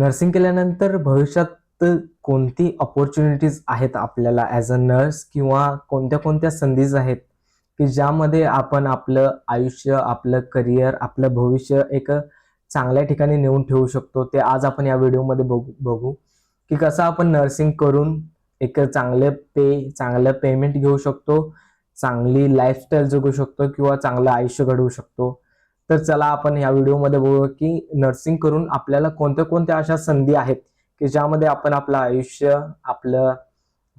Nursing केल्यानंतर भविष्यात कोणती अपॉर्च्युनिटीज आहेत आपल्याला ॲज अ नर्स किंवा कोणत्या कोणत्या संधीज आहेत की ज्यामध्ये आपण आपलं आयुष्य, आपलं करिअर, आपलं भविष्य एक चांगल्या ठिकाणी नेऊन ठेवू शकतो. ते आज आपण या व्हिडिओमध्ये बघू की कसं आपण नर्सिंग करून एक चांगलं पेमेंट घेऊ शकतो, चांगली लाईफस्टाईल जगू शकतो किंवा चांगलं आयुष्य घडवू शकतो. तर चला आपण या व्हिडिओमध्ये बघू की नर्सिंग करून आपल्याला कोणत्या कोणत्या अशा संधी आहेत की ज्यामध्ये आपण आपलं आयुष्य, आपलं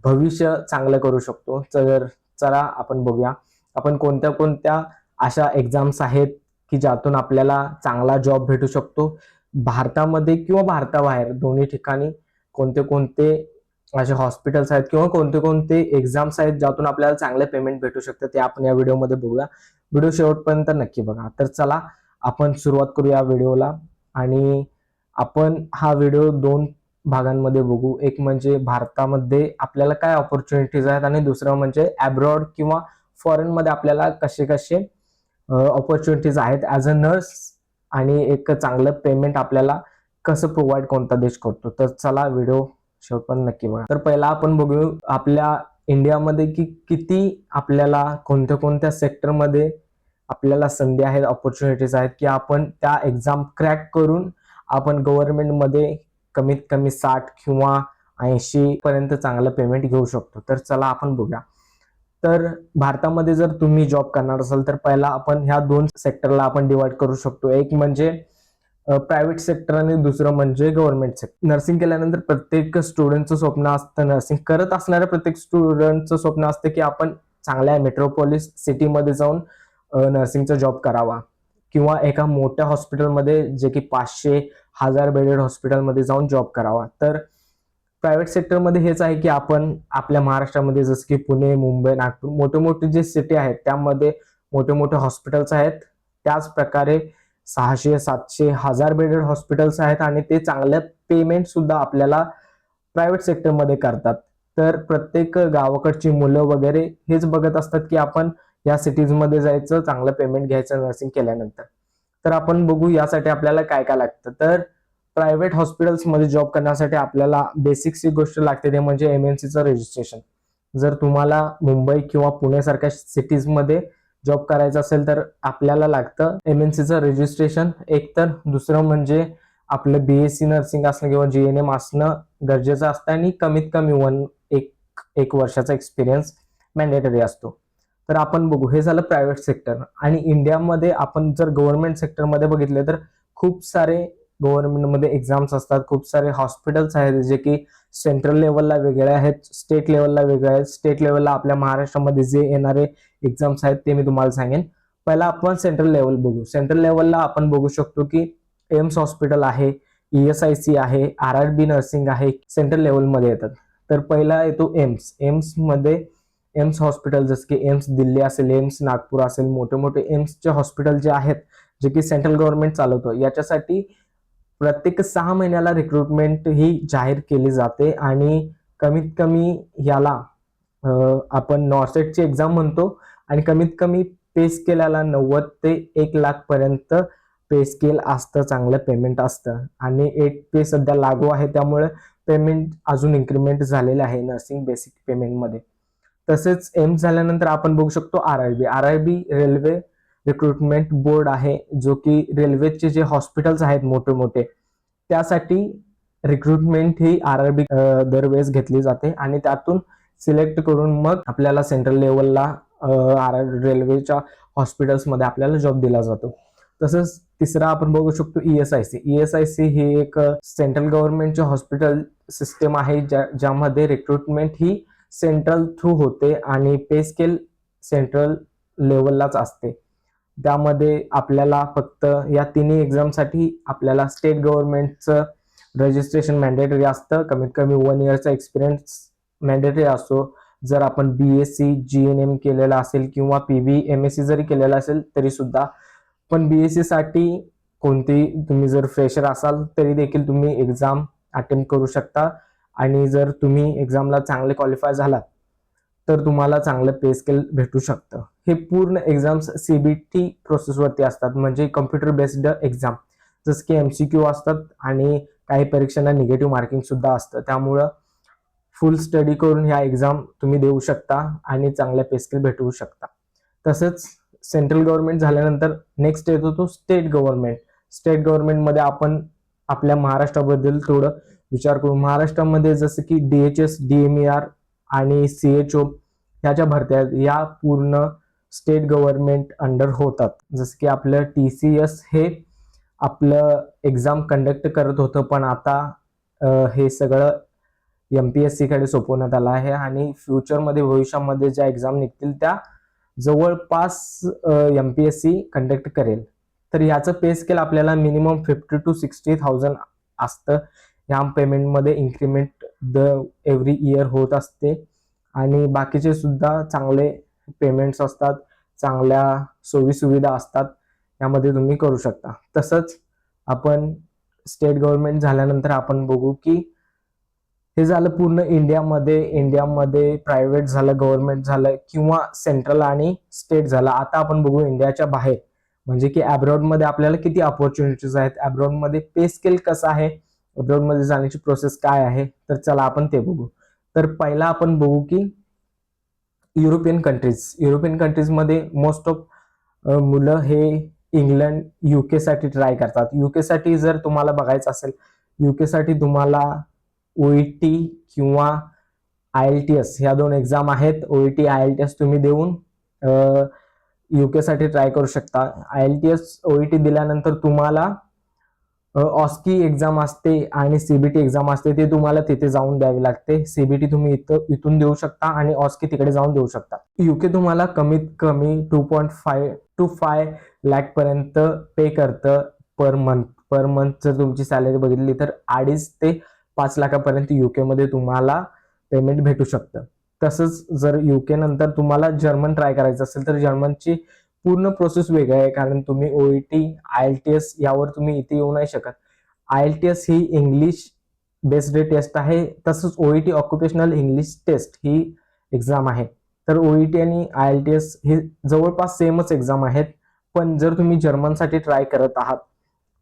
भविष्य चांगलं करू शकतो. तर चला आपण बघूया आपण कोणत्या कोणत्या अशा एक्झाम्स आहेत की ज्यातून आपल्याला चांगला जॉब भेटू शकतो. भारतामध्ये किंवा भारताबाहेर दोन्ही ठिकाणी कोणते कोणते असे हॉस्पिटल्स आहेत किंवा कोणते कोणते एक्झाम्स आहेत ज्यातून आपल्याला चांगले पेमेंट भेटू शकतं, ते आपण या व्हिडिओमध्ये बघूया. व्हिडिओ शेवटपर्यंत नक्की बघा. तर चला आपण सुरुवात करूया व्हिडिओला. आणि आपण हा व्हिडिओ दोन भागांमध्ये बघू. एक म्हणजे भारतामध्ये आपल्याला काय ऑपॉर्च्युनिटीज आहेत आणि दुसरं म्हणजे अब्रॉड किंवा फॉरेन मध्ये आपल्याला कसे कसे ऑपॉर्च्युनिटीज आहेत ॲज अ नर्स आणि एक चांगलं पेमेंट आपल्याला कसं प्रोव्हाइड कोणता देश करतो. तर चला व्हिडिओ शेवटपर्यंत नक्की बघा. तर पहिला आपण बघू आपल्या इंडियामध्ये की किती आपल्याला कोणत्या कोणत्या सेक्टरमध्ये आपल्याला संधी आहेत, ऑपॉर्च्युनिटीज आहेत की आपण त्या एक्झाम क्रॅक करून आपण गव्हर्नमेंटमध्ये कमीत कमी 60 किंवा 80 पर्यंत चांगलं पेमेंट घेऊ शकतो. तर चला आपण बघूया. तर भारतामध्ये जर तुम्ही जॉब करणार असाल तर पहिला आपण ह्या दोन सेक्टरला आपण डिवाइड करू शकतो. एक म्हणजे प्रायव्हेट सेक्टर आणि दुसरं म्हणजे गव्हर्नमेंट सेक्टर. नर्सिंग केल्यानंतर प्रत्येक स्टुडंटचं स्वप्न असतं, नर्सिंग करत असणाऱ्या प्रत्येक स्टुडंटचं स्वप्न असतं की आपण चांगल्या मेट्रोपॉलिस सिटीमध्ये जाऊन नर्सिंगचा जॉब करावा किंवा एका मोठ्या हॉस्पिटलमध्ये जे की 500,000 बेडेड हॉस्पिटलमध्ये जाऊन जॉब करावा. तर प्रायव्हेट सेक्टरमध्ये हेच आहे की आपण आपल्या महाराष्ट्रामध्ये जसं की पुणे, मुंबई, नागपूर मोठे मोठे जे सिटी आहेत त्यामध्ये मोठे मोठे हॉस्पिटल्स आहेत. त्याच प्रकारे 600, 700, 1000 बेडेड हॉस्पिटल्स आहेत आणि ते चांगलं पेमेंट सुद्धा आपल्याला प्रायव्हेट सेक्टरमध्ये करतात. तर प्रत्येक गावाकडची मुलं वगैरे हेच बघत असतात की आपण या सिटीजमध्ये जायचं, चांगलं पेमेंट घ्यायचं नर्सिंग केल्यानंतर. तर आपण बघू यासाठी आपल्याला काय काय लागतं. तर प्रायव्हेट हॉस्पिटल्समध्ये जॉब करण्यासाठी आपल्याला बेसिक्स ही गोष्ट लागते ते म्हणजे एमएनसीचं रजिस्ट्रेशन. जर तुम्हाला मुंबई किंवा पुण्यासारख्या सिटीजमध्ये जॉब करायचा असेल तर आपल्याला लागतं एमएनसीचं रजिस्ट्रेशन. एक तर दुसरं म्हणजे आपलं बीएससी नर्सिंग असणं किंवा जीएनएम असणं गरजेचं असतं आणि कमीत कमी एक वर्षाचा एक्सपिरियन्स मॅन्डेटरी असतो. तर आपण बघू हे झालं प्रायव्हेट सेक्टर. आणि इंडियामध्ये आपण जर गव्हर्नमेंट सेक्टरमध्ये बघितले तर खूप सारे गव्हर्नमेंटमध्ये एक्झाम्स असतात, खूप सारे हॉस्पिटल्स आहेत जे की सेंट्रल लेवलला वेगळे आहेत, स्टेट लेवलला वेगळे आहेत. स्टेट लेवलला आपल्या महाराष्ट्रामध्ये जे येणारे एक्झाम्स आहेत ते मी तुम्हाला सांगेन. पहिला आपण सेंट्रल लेवल बघू. सेंट्रल लेवलला आपण बघू शकतो की एम्स हॉस्पिटल आहे, ESIC आहे, RRB नर्सिंग आहे, सेंट्रल लेवलमध्ये येतात. तर पहिला येतो एम्स. एम्स हॉस्पिटल जसं की एम्स दिल्ली असेल, एम्स नागपूर असेल, मोठे मोठे एम्सचे हॉस्पिटल जे आहेत जे की सेंट्रल गव्हर्नमेंट चालवतं, याच्यासाठी प्रत्येक 6 महिन्याला रिक्रुटमेंट ही जाहीर केली जाते आणि कमीत कमी याला आपण नॉर्सेटची एक्झाम म्हणतो आणि कमीत कमी पे स्केलला 90 ते 1 लाख पर्यंत पे स्केल असतं, चांगलं पेमेंट असतं. आणि 8 पे सध्या लागू आहे त्यामुळे पेमेंट अजून इन्क्रीमेंट झालेलं आहे नर्सिंग बेसिक पेमेंटमध्ये. तसेच एम्स झाल्यानंतर आपण बघू शकतो आरआरबी रेल्वे रिक्रुटमेंट बोर्ड आहे, जो की रेल्वेचे जे हॉस्पिटल्स आहेत मोठे मोठे त्यासाठी रिक्रुटमेंट ही आरआरबी दरवेळेस घेतली जाते आणि त्यातून सिलेक्ट करून मग आपल्याला सेंट्रल लेवलला रेल्वेच्या हॉस्पिटल्समध्ये आपल्याला जॉब दिला जातो. तसंच तिसरा आपण बघू शकतो ESIC ही एक सेंट्रल गव्हर्नमेंटची हॉस्पिटल सिस्टम आहे ज्यामध्ये रिक्रुटमेंट ही सेंट्रल थ्रू होते आणि पे स्केल सेंट्रल लेवललाच असते. त्यामध्ये आपल्याला फक्त या तिन्ही एक्झामसाठी आपल्याला स्टेट गव्हर्नमेंटचं रजिस्ट्रेशन मॅन्डेटरी असतं. कमीत कमी 1 इयरचा एक्सपिरियन्स मॅन्डेटरी असतो. जर आपण BSc GNM केलेला असेल किंवा PB MSc जरी केलेला असेल तरी सुद्धा. पण BSc साठी तुम्ही जर फ्रेशर असाल तरी देखील तुम्ही एक्झाम अटेम्प्ट करू शकता आणि जर तुम्ही एक्झामला चांगले क्वालिफाय झालात तर तुम्हाला चांगलं पे स्केल भेटू शकतं. हे पूर्ण एक्झाम्स CBT प्रोसेसवरती असतात, म्हणजे कम्प्युटर बेस्ड एक्झाम. जसं की MCQ असतात आणि काही परीक्षांना निगेटिव्ह मार्किंग सुद्धा असतं. त्यामुळं फुल स्टडी करून ह्या एक्झाम तुम्ही देऊ शकता आणि चांगल्या पे स्केल भेटवू शकता. तसंच सेंट्रल गव्हर्नमेंट झाल्यानंतर नेक्स्ट येतो तो स्टेट गव्हर्नमेंट. स्टेट गव्हर्नमेंटमध्ये आपण आपल्या महाराष्ट्राबद्दल थोडं विचार करू. महाराष्ट्रामध्ये जसं की DHS, DMER आणि CHO ह्याच्या भरत्या या पूर्ण स्टेट गव्हर्नमेंट अंडर होतात. जसं की आपलं TCS हे आपलं एक्झाम कंडक्ट करत होतं, पण आता हे सगळं MPSC कडे सोपवण्यात आलं आहे आणि फ्युचरमध्ये भविष्यामध्ये ज्या एक्झाम निघतील त्या जवळपास MPSC कंडक्ट करेल. तर याचं पे स्केल आपल्याला मिनिमम 50 to 60,000 असतं. या पेमेंटमध्ये इन्क्रीमेंट एव्हरी इयर होत असते आणि बाकीचे सुद्धा चांगले पेमेंट्स असतात, चांगल्या सोयीसुविधा असतात, यामध्ये तुम्ही करू शकता. तसंच आपण स्टेट गव्हर्नमेंट झाल्यानंतर आपण बघू की हे झालं पूर्ण इंडियामध्ये प्रायव्हेट झालं, गव्हर्नमेंट झालं किंवा सेंट्रल आणि स्टेट झालं. आता आपण बघू इंडियाच्या बाहेर, म्हणजे की अब्रॉडमध्ये आपल्याला किती अपॉर्च्युनिटीज आहेत, अब्रॉडमध्ये पे स्केल कसं आहे, अब्रॉडमध्ये जाण्याची प्रोसेस काय आहे. तर चला आपण ते बघू. तर पहिला आपण बघू की युरोपियन कंट्रीजमध्ये मोस्ट ऑफ मुलं हे इंग्लंड, UK साठी ट्राय करतात. UK साठी जर तुम्हाला बघायचं असेल, UK साठी तुम्हाला OET किंवा IELTS ह्या 2 एक्झाम आहेत. OET, IELTS तुम्ही देऊन UK साठी ट्राय करू शकता. IELTS, OET दिल्यानंतर तुम्हाला ऑस्की एक्झाम असते आणि CBT एक्झाम असते, ते तुम्हाला तिथे जाऊन द्यावी लागते. CBT तुम्ही इथून देऊ शकता आणि ऑस्की तिकडे जाऊन देऊ शकता. UK तुम्हाला कमीत कमी 2.5 to 5 लाख पर्यंत पे करतं पर मंथ. जर तुमची सॅलरी बघितली तर 2.5 ते 5 लाखापर्यंत UK मध्ये तुम्हाला पेमेंट भेटू शकतं. तसंच जर UK नंतर तुम्हाला जर्मन ट्राय करायचं असेल तर जर्मनची पूर्ण प्रोसेस वेगळी आहे, कारण तुम्ही OET, IELTS यावर तुम्ही इथे येऊ नाही शकत. IELTS ही इंग्लिश बेस्ड टेस्ट आहे, तसंच OET ऑक्युपेशनल इंग्लिश टेस्ट ही एक्झाम आहे. तर OET आणि IELTS हे जवळपास सेमच एक्झाम आहेत. पण जर तुम्ही जर्मनसाठी ट्राय करत आहात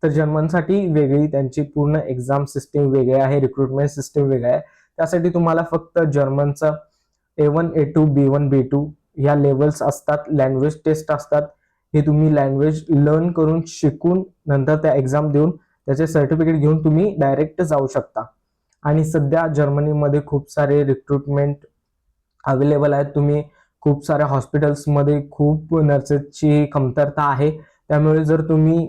तर जर्मनसाठी वेगळी त्यांची पूर्ण एक्झाम सिस्टीम वेगळी आहे, रिक्रुटमेंट सिस्टीम वेगळी आहे. त्यासाठी तुम्हाला फक्त जर्मनचं A1, A2, B1, B2 ह्या लेवल्स असतात, लँग्वेज टेस्ट असतात. हे तुम्ही लँग्वेज लर्न करून शिकून नंतर त्या एक्झाम देऊन त्याचे सर्टिफिकेट घेऊन तुम्ही डायरेक्ट जाऊ शकता. आणि सध्या जर्मनीमध्ये खूप सारे रिक्रुटमेंट अवेलेबल आहेत. तुम्ही खूप साऱ्या हॉस्पिटल्समध्ये खूप नर्सेसची कमतरता आहे. त्यामुळे जर तुम्ही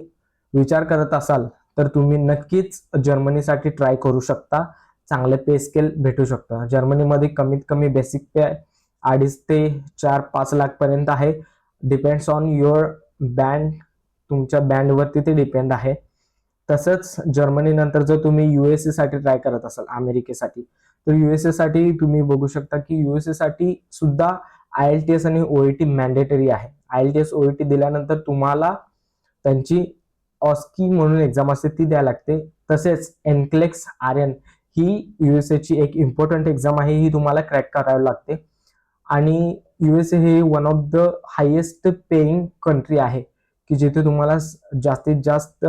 विचार करत असाल तर तुम्ही नक्कीच जर्मनीसाठी ट्राय करू शकता. चांगले पे स्केल भेटू शकतं. जर्मनीमध्ये कमीत कमी बेसिक पे 2.5 ते 4-5 लाख पर्यंत आहे. डिपेंड्स ऑन युअर बँड, तुमच्या बँडवरती ते डिपेंड आहे. तसंच जर्मनी नंतर जर तुम्ही USA साठी ट्राय करत असाल, अमेरिकेसाठी, तर USA साठी तुम्ही बघू शकता की USA साठी सुद्धा IELTS आणि OET मॅन्डेटरी आहे. IELTS, OET दिल्यानंतर तुम्हाला त्यांची ऑस्की म्हणून एक्झाम असते ती द्यावी लागते. तसेच NCLEX RN ही USA ची एक इम्पॉर्टंट एक्झाम आहे, ही तुम्हाला क्रॅक करावी लागते. आणि USA हे one of the highest paying country आहे की जिथे तुम्हाला जास्तीत जास्त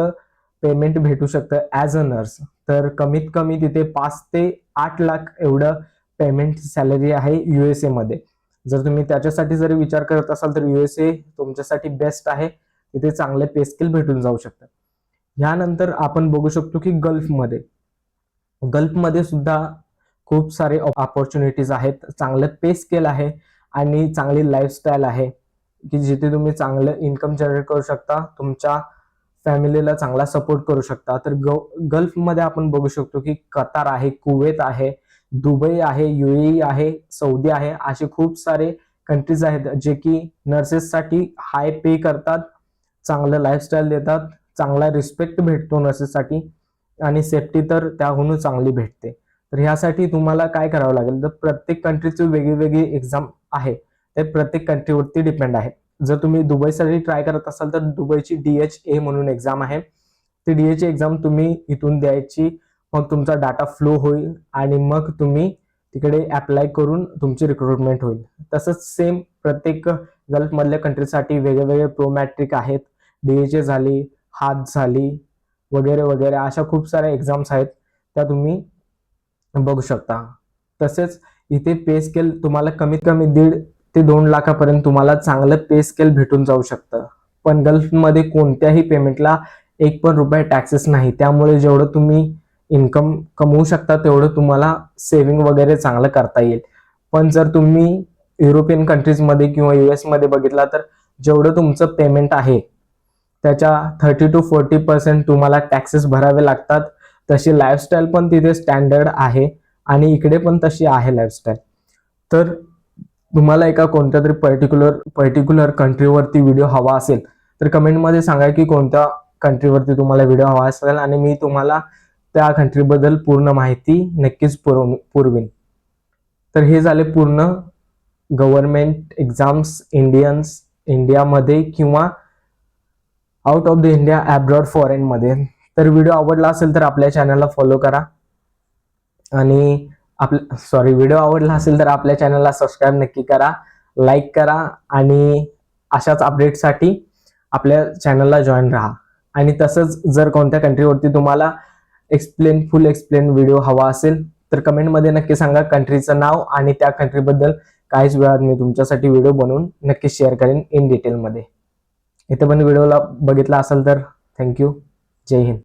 पेमेंट भेटू शकतं ॲज अ नर्स. तर कमीत कमी तिथे 5 ते 8 लाख एवढं पेमेंट सॅलरी आहे USA मध्ये. जर तुम्ही त्याच्यासाठी जर विचार करत असाल तर USA तुमच्यासाठी बेस्ट आहे. तिथे चांगले पे स्केल भेटून जाऊ शकतं. ह्यानंतर आपण बघू शकतो की गल्फमध्ये सुद्धा खूप सारे ऑपॉर्च्युनिटीज आहेत. चांगलं पे स्केल आहे आणि चांगली लाईफस्टाईल आहे की जिथे तुम्ही चांगलं इन्कम जनरेट करू शकता, तुमच्या फॅमिलीला चांगला सपोर्ट करू शकता. तर गल्फमध्ये आपण बघू शकतो की कतार आहे, कुवेत आहे, दुबई आहे, UAE आहे, सौदी आहे, असे खूप सारे कंट्रीज आहेत जे की नर्सेससाठी हाय पे करतात, चांगलं लाईफस्टाईल देतात, चांगला रिस्पेक्ट भेटतो नर्सेससाठी आणि सेफ्टी तर त्याहून चांगली भेटते. तर ह्यासाठी तुम्हाला काय करावं लागेल, तर प्रत्येक कंट्रीची वेगळी एक्झाम आहे, ते प्रत्येक कंट्रीवरती डिपेंड आहे. जर तुम्ही दुबईसाठी ट्राय करत असाल तर दुबईची DHA म्हणून एक्झाम आहे. ती DHA एक्झाम तुम्ही इथून द्यायची, मग तुमचा डाटा फ्लो होईल आणि मग तुम्ही तिकडे अप्लाय करून तुमची रिक्रुटमेंट होईल. तसंच सेम प्रत्येक गल्फमधल्या कंट्रीसाठी वेगवेगळे प्रोमॅट्रिक आहेत. DHA झाली, हात झाली, वगैरे वगैरे अशा खूप साऱ्या एक्झाम्स आहेत त्या तुम्ही बघू शकता. तसेच इथे पे स्केल तुम्हाला कमीत कमी 1.5 ते 2 लाखापर्यंत तुम्हाला चांगलं पे स्केल भेटून जाऊ शकतं. पण गल्फमध्ये कोणत्याही पेमेंटला एक पण रुपया टॅक्सेस नाही. त्यामुळे जेवढं तुम्ही इन्कम कमवू शकता तेवढं तुम्हाला सेव्हिंग वगैरे चांगलं करता येईल. पण जर तुम्ही युरोपियन कंट्रीजमध्ये किंवा US मध्ये बघितला तर जेवढं तुमचं पेमेंट आहे त्याच्या 30 to 40% तुम्हाला टॅक्सेस भरावे लागतात. तशी लाईफस्टाईल पण तिथे स्टँडर्ड आहे आणि इकडे पण तशी आहे लाईफस्टाईल. तर तुम्हाला एका कोणत्या तरी पर्टिक्युलर कंट्रीवरती व्हिडिओ हवा असेल तर कमेंटमध्ये सांगा की कोणत्या कंट्रीवरती तुम्हाला व्हिडिओ हवा असेल आणि मी तुम्हाला त्या कंट्रीबद्दल पूर्ण माहिती नक्कीच पुरवीन. तर हे झाले पूर्ण गव्हर्नमेंट एक्झाम्स इंडियामध्ये किंवा out of the India abroad फॉरेनमध्ये. तर व्हिडिओ आवडला असेल तर आपल्या चॅनलला फॉलो करा आणि व्हिडिओ आवडला असेल तर आपल्या चॅनलला सबस्क्राईब नक्की करा, लाईक करा आणि अशाच अपडेटसाठी आपल्या चॅनलला जॉईन राहा. आणि तसंच जर कोणत्या कंट्रीवरती तुम्हाला फुल एक्सप्लेन व्हिडिओ हवा असेल तर कमेंटमध्ये नक्की सांगा कंट्रीचं नाव आणि त्या कंट्रीबद्दल काहीच वेळात मी तुमच्यासाठी व्हिडिओ बनवून नक्की शेअर करेन इन डिटेलमध्ये. इथे पण व्हिडिओला बघितला असेल तर थँक्यू. जय हिंद.